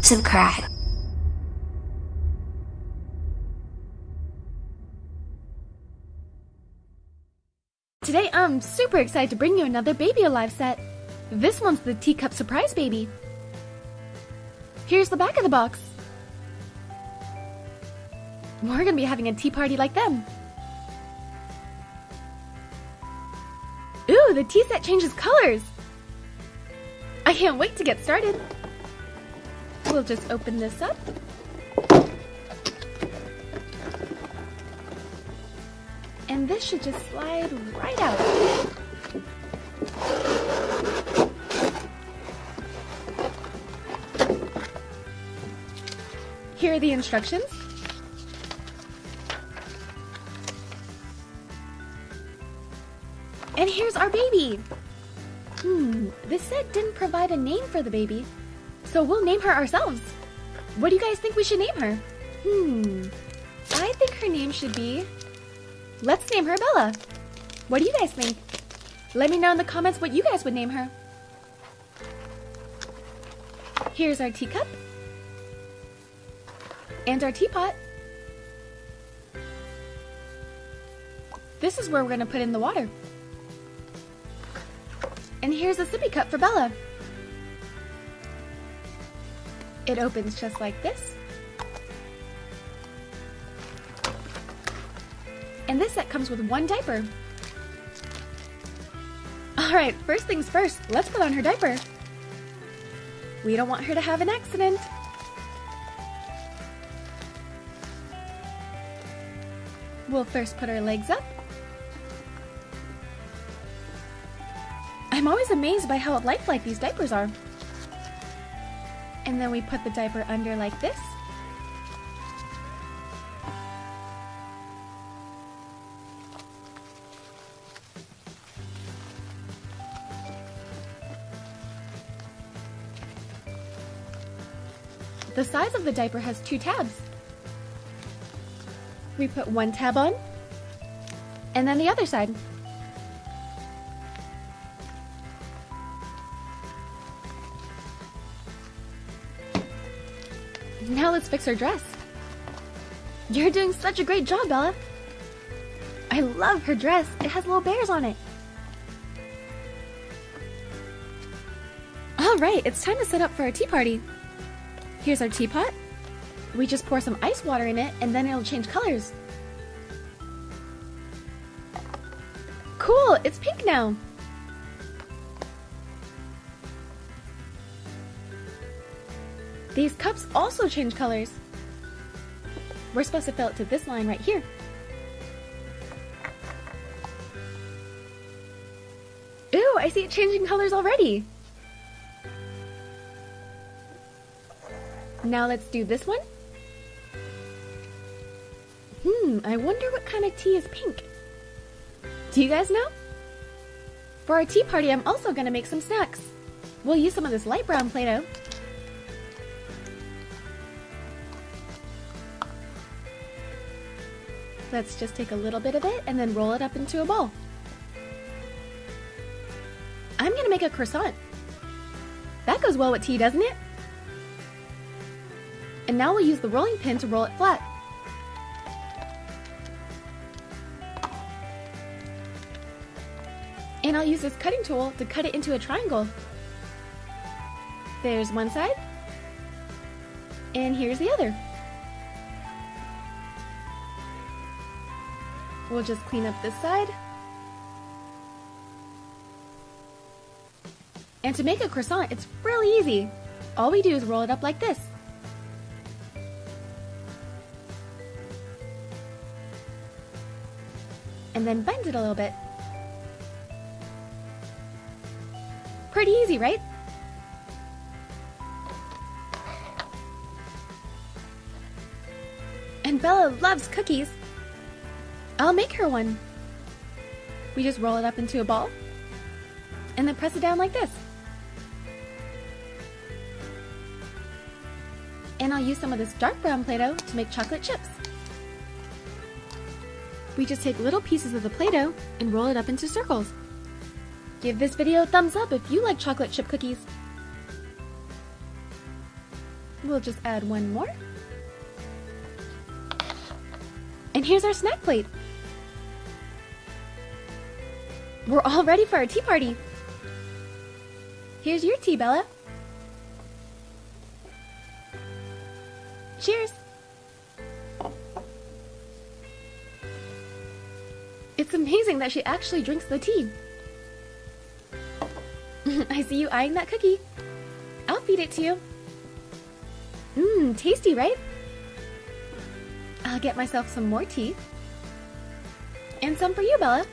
subscribe. Today I'm super excited to bring you another Baby Alive set. This one's the Teacup surprise baby. Here's the back of the box. We're gonna be having a tea party like them. Ooh, the tea set changes colors! I can't wait to get started. We'll just open this up. And this should just slide right out. Here are the instructions. And here's our baby. This set didn't provide a name for the baby, so we'll name her ourselves. What do you guys think we should name her? I think her name should be... Let's name her Bella. What do you guys think? Let me know in the comments what you guys would name her. Here's our teacup. And our teapot. This is where we're going to put in the water. And here's a sippy cup for Bella. It opens just like this. And this set comes with one diaper. Alright, first things first, let's put on her diaper. We don't want her to have an accident. We'll first put her legs up. I'm always amazed by how lifelike these diapers are. And then we put the diaper under like this. The size of the diaper has 2 tabs. We put one tab on, and then the other side. Now let's fix her dress. You're doing such a great job, Bella. I love her dress. It has little bears on it. Alright, it's time to set up for our tea party. Here's our teapot. We just pour some ice water in it and then it'll change colors. Cool, it's pink now. These cups also change colors. We're supposed to fill it to this line right here. Ooh, I see it changing colors already. Now let's do this one. I wonder what kind of tea is pink. Do you guys know? For our tea party, I'm also going to make some snacks. We'll use some of this light brown Play-doh. Let's just take a little bit of it and then roll it up into a ball. I'm going to make a croissant. That goes well with tea, doesn't it? And now we'll use the rolling pin to roll it flat. And I'll use this cutting tool to cut it into a triangle. There's one side. And here's the other. We'll just clean up this side. And to make a croissant, it's really easy. All we do is roll it up like this. And then bend it a little bit. Pretty easy, right? And Bella loves cookies. I'll make her one. We just roll it up into a ball and then press it down like this. And I'll use some of this dark brown Play-doh to make chocolate chips. We just take little pieces of the Play-doh and roll it up into circles. Give this video a thumbs up if you like chocolate chip cookies. We'll just add one more. And here's our snack plate. We're all ready for our tea party. Here's your tea, Bella. Cheers. It's amazing that she actually drinks the tea. I see you eyeing that cookie. I'll feed it to you. Mmm, tasty, right? I'll get myself some more tea. And some for you, Bella.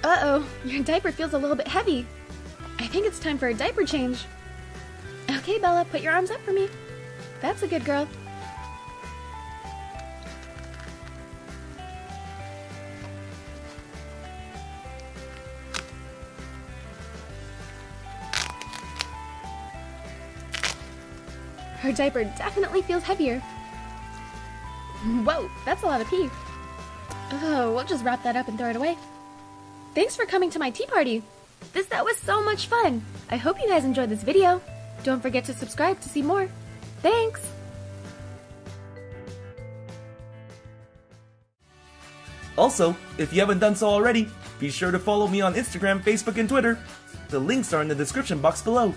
Uh-oh, your diaper feels a little bit heavy. I think it's time for a diaper change. Okay, Bella, put your arms up for me. That's a good girl. Her diaper definitely feels heavier. Whoa, that's a lot of pee. Oh, we'll just wrap that up and throw it away. Thanks for coming to my tea party. That was so much fun. I hope you guys enjoyed this video. Don't forget to subscribe to see more. Thanks! Also, if you haven't done so already, be sure to follow me on Instagram, Facebook, and Twitter. The links are in the description box below.